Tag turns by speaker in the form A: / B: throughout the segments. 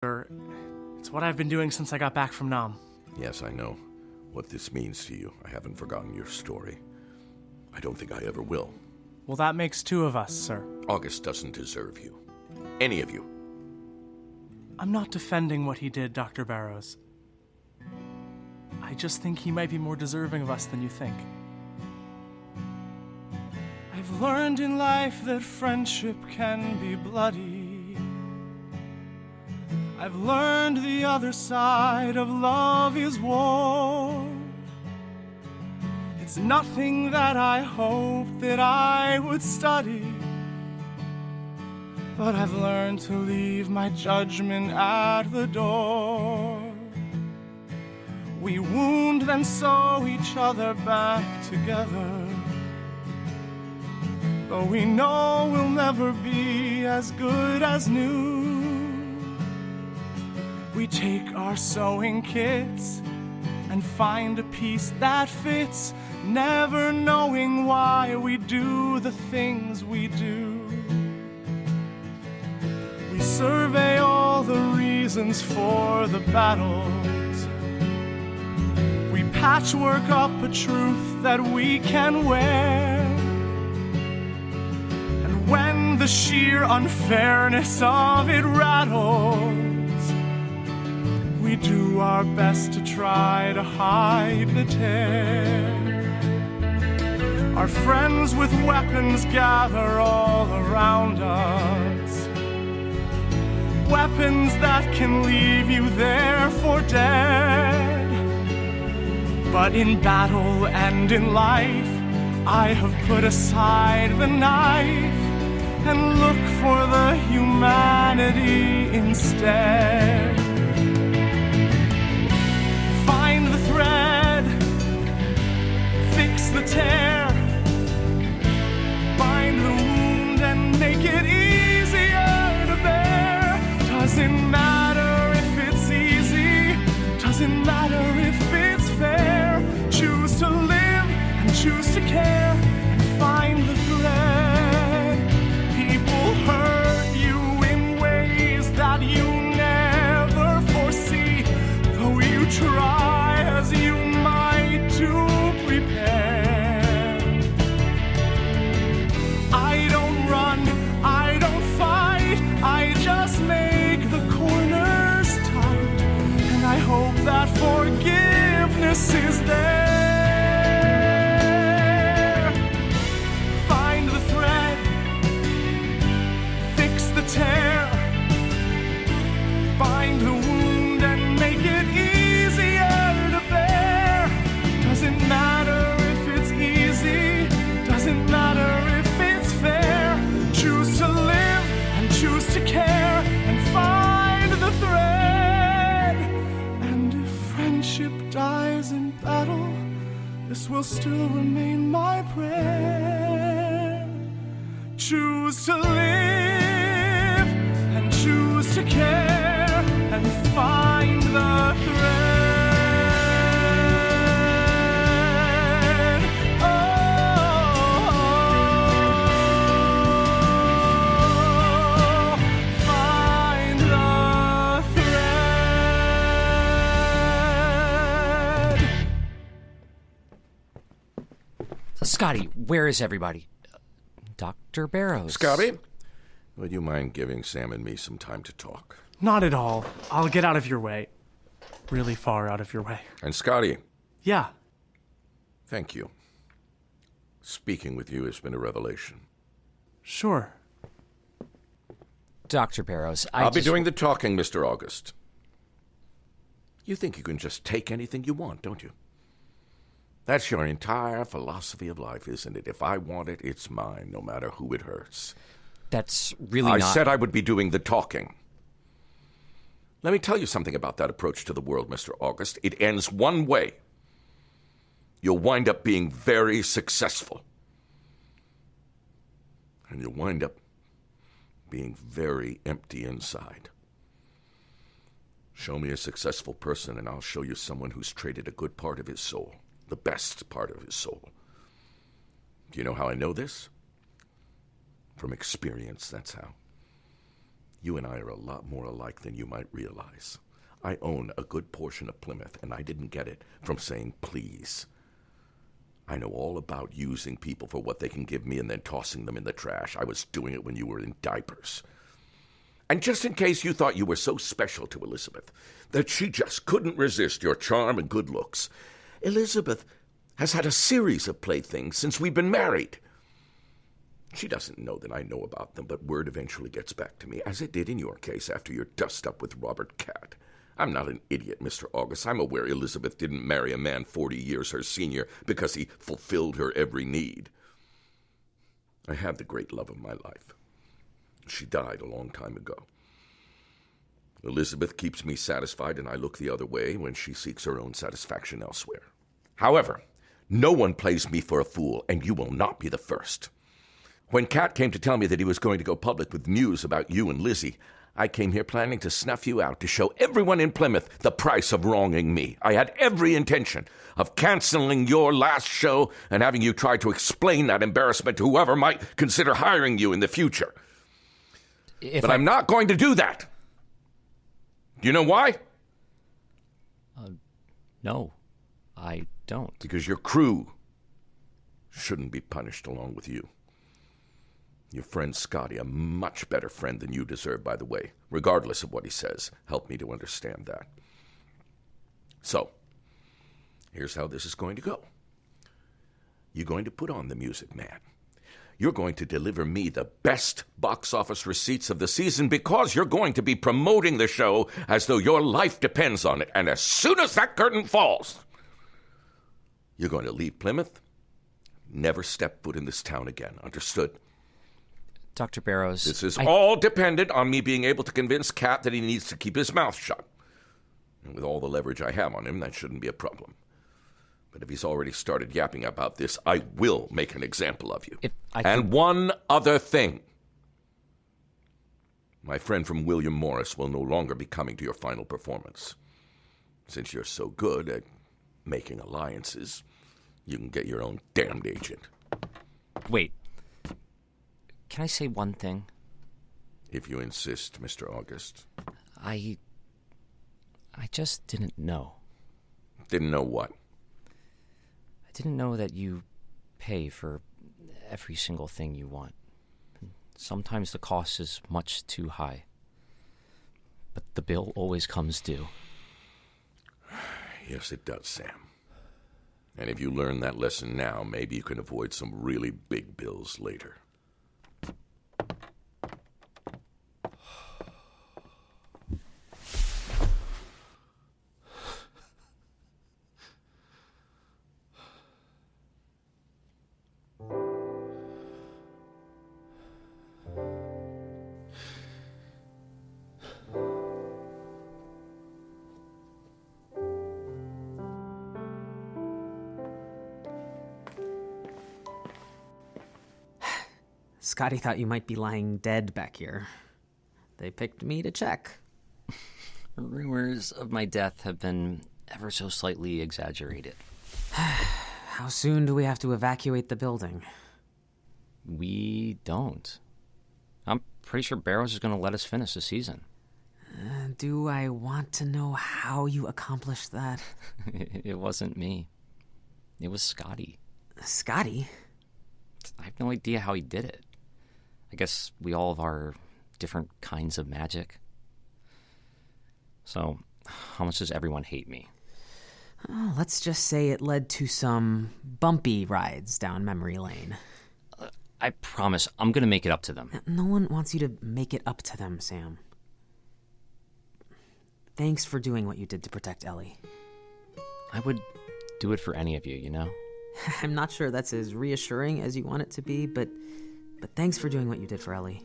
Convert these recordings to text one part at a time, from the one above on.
A: Sir, it's what I've been doing since I got back from Nam.
B: Yes, I know what this means to you. I haven't forgotten your story. I don't think I ever will.
A: Well, that makes two of us, sir.
B: August doesn't deserve you. Any of you.
A: I'm not defending what he did, Dr. Barrows. I just think he might be more deserving of us than you think. I've learned in life that friendship can be bloody. I've learned the other side of love is war. It's nothing that I hoped that I would study, but I've learned to leave my judgment at the door. We wound then sew each other back together, though we know we'll never be as good as new. We take our sewing kits and find a piece that fits, never knowing why we do the things we do. We survey all the reasons for the battles. We patchwork up a truth that we can wear. And when the sheer unfairness of it rattles, we do our best to try to hide the tear. Our friends with weapons gather all around us, weapons that can leave you there for dead. But in battle and in life, I have put aside the knife and look for the humanity instead. Find the thread, fix the tear, bind the wound and make it easier to bear. Doesn't matter if it's easy, doesn't matter if it's fair. Choose to live and choose to care and find the thread. People hurt you in ways that you never foresee, though you try as you might to prepare. I don't run, I don't fight, I just make the corners tight, and I hope that forgiveness is there. Find the thread, fix the tear, bind the wound and make it easier to bear. Doesn't matter if it's easy, doesn't matter if it's fair. Choose to live and choose to care and find the thread. And if friendship dies in battle, this will still remain my prayer. Choose to live and choose to care and find the thread. Oh, find the thread.
C: Scotty, where is everybody? Dr. Barrows.
B: Scotty, would you mind giving Sam and me some time to talk?
A: Not at all. I'll get out of your way. Really far out of your way.
B: And Scotty,
A: Yeah.
B: thank you. Speaking with you has been a revelation.
A: Sure.
C: Dr. Barrows,
B: I'll be doing the talking, Mr. August. You think you can just take anything you want, don't you? That's your entire philosophy of life, isn't it? If I want it, it's mine, no matter who it hurts.
C: That's really
B: I
C: not...
B: said I would be doing the talking. Let me tell you something about that approach to the world, Mr. August. It ends one way. You'll wind up being very successful. And you'll wind up being very empty inside. Show me a successful person, and I'll show you someone who's traded a good part of his soul, the best part of his soul. Do you know how I know this? From experience, that's how. You and I are a lot more alike than you might realize. I own a good portion of Plymouth, and I didn't get it from saying please. I know all about using people for what they can give me and then tossing them in the trash. I was doing it when you were in diapers. And just in case you thought you were so special to Elizabeth that she just couldn't resist your charm and good looks, Elizabeth has had a series of playthings since we've been married. She doesn't know that I know about them, but word eventually gets back to me, as it did in your case after your dust-up with Robert Catt. I'm not an idiot, Mr. August. I'm aware Elizabeth didn't marry a man 40 years her senior because he fulfilled her every need. I had the great love of my life. She died a long time ago. Elizabeth keeps me satisfied, and I look the other way when she seeks her own satisfaction elsewhere. However, no one plays me for a fool, and you will not be the first. When Cat came to tell me that he was going to go public with news about you and Lizzie, I came here planning to snuff you out, to show everyone in Plymouth the price of wronging me. I had every intention of canceling your last show and having you try to explain that embarrassment to whoever might consider hiring you in the future. But I'm not going to do that. Do you know why?
C: No, I don't.
B: Because your crew shouldn't be punished along with you. Your friend Scotty, a much better friend than you deserve, by the way, regardless of what he says, helped me to understand that. So, here's how this is going to go. You're going to put on the Music Man. You're going to deliver me the best box office receipts of the season because you're going to be promoting the show as though your life depends on it. And as soon as that curtain falls, you're going to leave Plymouth, never step foot in this town again. Understood?
C: Dr. Barrows...
B: This is all dependent on me being able to convince Cat that he needs to keep his mouth shut. And with all the leverage I have on him, that shouldn't be a problem. But if he's already started yapping about this, I will make an example of you. And one other thing. My friend from William Morris will no longer be coming to your final performance. Since you're so good at making alliances, you can get your own damned agent.
C: Wait. Can I say one thing?
B: If you insist, Mr. August.
C: I just didn't know.
B: Didn't know what?
C: I didn't know that you pay for every single thing you want. Sometimes the cost is much too high. But the bill always comes due.
B: Yes, it does, Sam. And if you learn that lesson now, maybe you can avoid some really big bills later.
D: Scotty thought you might be lying dead back here. They picked me to check.
C: Rumors of my death have been ever so slightly exaggerated.
D: How soon do we have to evacuate the building?
C: We don't. I'm pretty sure Barrows is going to let us finish the season.
D: Do I want to know how you accomplished that?
C: It wasn't me. It was Scotty.
D: Scotty?
C: I have no idea how he did it. I guess we all have our different kinds of magic. So, how much does everyone hate me?
D: Oh, let's just say it led to some bumpy rides down memory lane.
C: I promise I'm going to make it up to them.
D: No one wants you to make it up to them, Sam. Thanks for doing what you did to protect Ellie.
C: I would do it for any of you, you know?
D: I'm not sure that's as reassuring as you want it to be, but thanks for doing what you did for Ellie.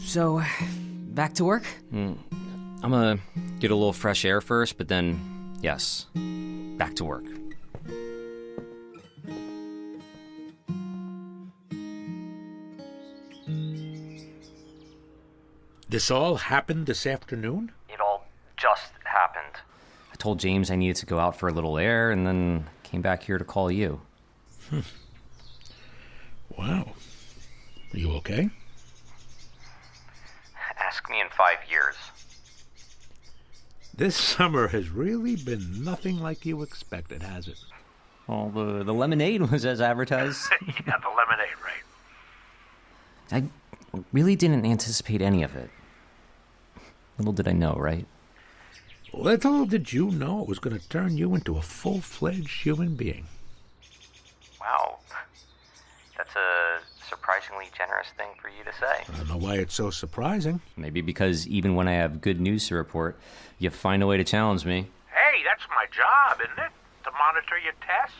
D: So, back to work?
C: I'm gonna get a little fresh air first, but then, yes, back to work.
E: This all happened this afternoon?
C: It all just happened. I told James I needed to go out for a little air, and then came back here to call you.
E: Wow. Are you okay?
C: Ask me in 5 years.
E: This summer has really been nothing like you expected, has it?
C: Well, the lemonade was as advertised.
E: Yeah, the lemonade, right.
C: I really didn't anticipate any of it. Little did I know, right?
E: Little did you know it was going to turn you into a full-fledged human being.
C: Wow. That's a surprisingly generous thing for you to say.
E: I don't know why it's so surprising.
C: Maybe because even when I have good news to report, you find a way to challenge me.
E: Hey, that's my job, isn't it? To monitor your test.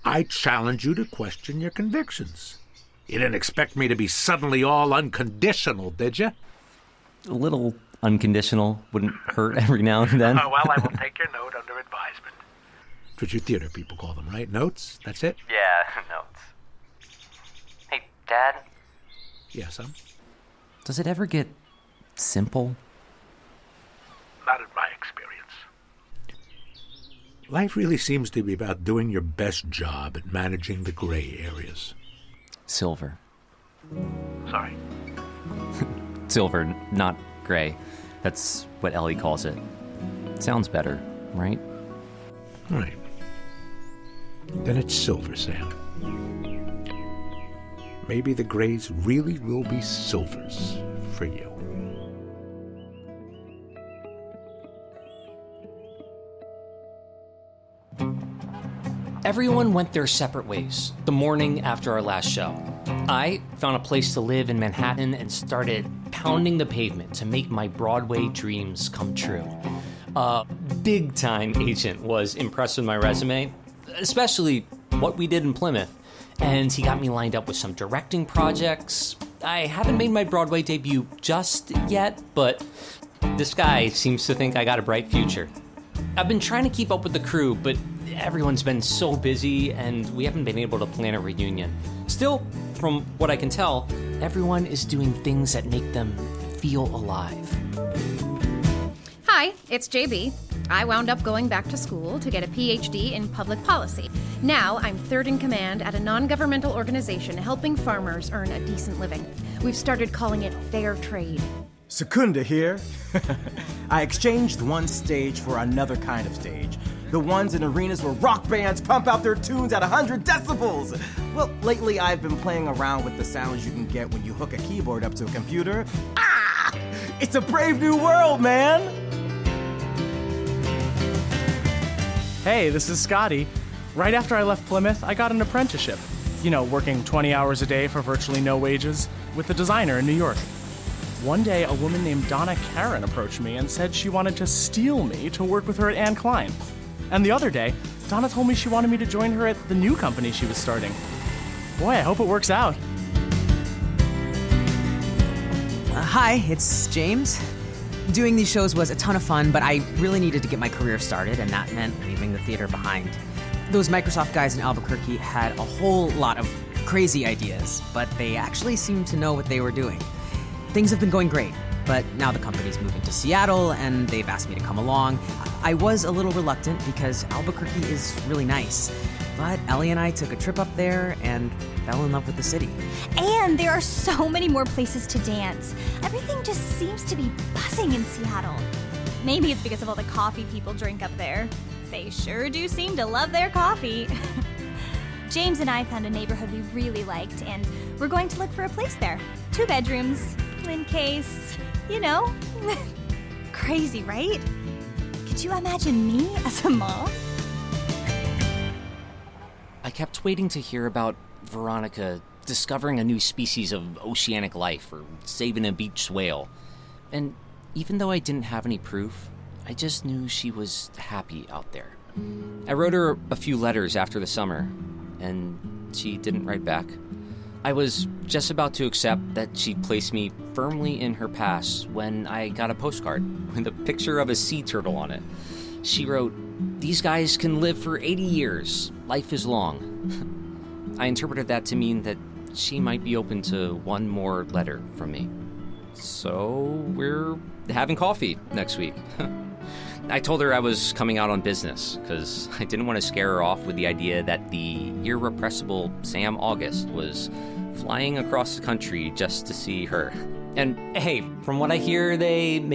E: I challenge you to question your convictions. You didn't expect me to be suddenly all unconditional, did you?
C: A little unconditional wouldn't hurt every now and then.
E: Well, I will take your note under advisement. That's what you theater people call them, right? Notes? That's it?
C: Yeah, notes. Hey, Dad?
E: Yeah, son?
C: Does it ever get simple?
E: Not in my experience. Life really seems to be about doing your best job at managing the gray areas.
C: Silver.
E: Sorry.
C: Silver, not gray. That's what Ellie calls it. Sounds better, right?
E: Right. Then it's silver, Sam. Maybe the grays really will be silvers for you.
C: Everyone went their separate ways the morning after our last show. I found a place to live in Manhattan and started pounding the pavement to make my Broadway dreams come true. A big-time agent was impressed with my resume, especially what we did in Plymouth, and he got me lined up with some directing projects. I haven't made my Broadway debut just yet, but this guy seems to think I got a bright future. I've been trying to keep up with the crew, but everyone's been so busy and we haven't been able to plan a reunion. Still, from what I can tell, everyone is doing things that make them feel alive.
F: Hi, it's JB. I wound up going back to school to get a PhD in public policy. Now I'm third in command at a non-governmental organization helping farmers earn a decent living. We've started calling it fair trade.
G: Secunda here. I exchanged one stage for another kind of stage. The ones in arenas where rock bands pump out their tunes at 100 decibels. Well, lately I've been playing around with the sounds you can get when you hook a keyboard up to a computer. Ah! It's a brave new world, man!
A: Hey, this is Scotty. Right after I left Plymouth, I got an apprenticeship. You know, working 20 hours a day for virtually no wages with a designer in New York. One day, a woman named Donna Karen approached me and said she wanted to steal me to work with her at Anne Klein. And the other day, Donna told me she wanted me to join her at the new company she was starting. Boy, I hope it works out.
D: Hi, it's James. Doing these shows was a ton of fun, but I really needed to get my career started, and that meant leaving the theater behind. Those Microsoft guys in Albuquerque had a whole lot of crazy ideas, but they actually seemed to know what they were doing. Things have been going great, but now the company's moving to Seattle, and they've asked me to come along. I was a little reluctant because Albuquerque is really nice, but Ellie and I took a trip up there and fell in love with the city.
H: And there are so many more places to dance. Everything just seems to be buzzing in Seattle. Maybe it's because of all the coffee people drink up there. They sure do seem to love their coffee. James and I found a neighborhood we really liked, and we're going to look for a place there. 2 bedrooms, in case, you know. Crazy, right? Could you imagine me as a mom?
C: I kept waiting to hear about Veronica discovering a new species of oceanic life or saving a beach whale. And even though I didn't have any proof, I just knew she was happy out there. I wrote her a few letters after the summer, and she didn't write back. I was just about to accept that she'd placed me firmly in her past when I got a postcard with a picture of a sea turtle on it. She wrote, "These guys can live for 80 years. Life is long." I interpreted that to mean that she might be open to one more letter from me. So we're having coffee next week. I told her I was coming out on business because I didn't want to scare her off with the idea that the irrepressible Sam August was flying across the country just to see her.
I: And hey, from what I hear, they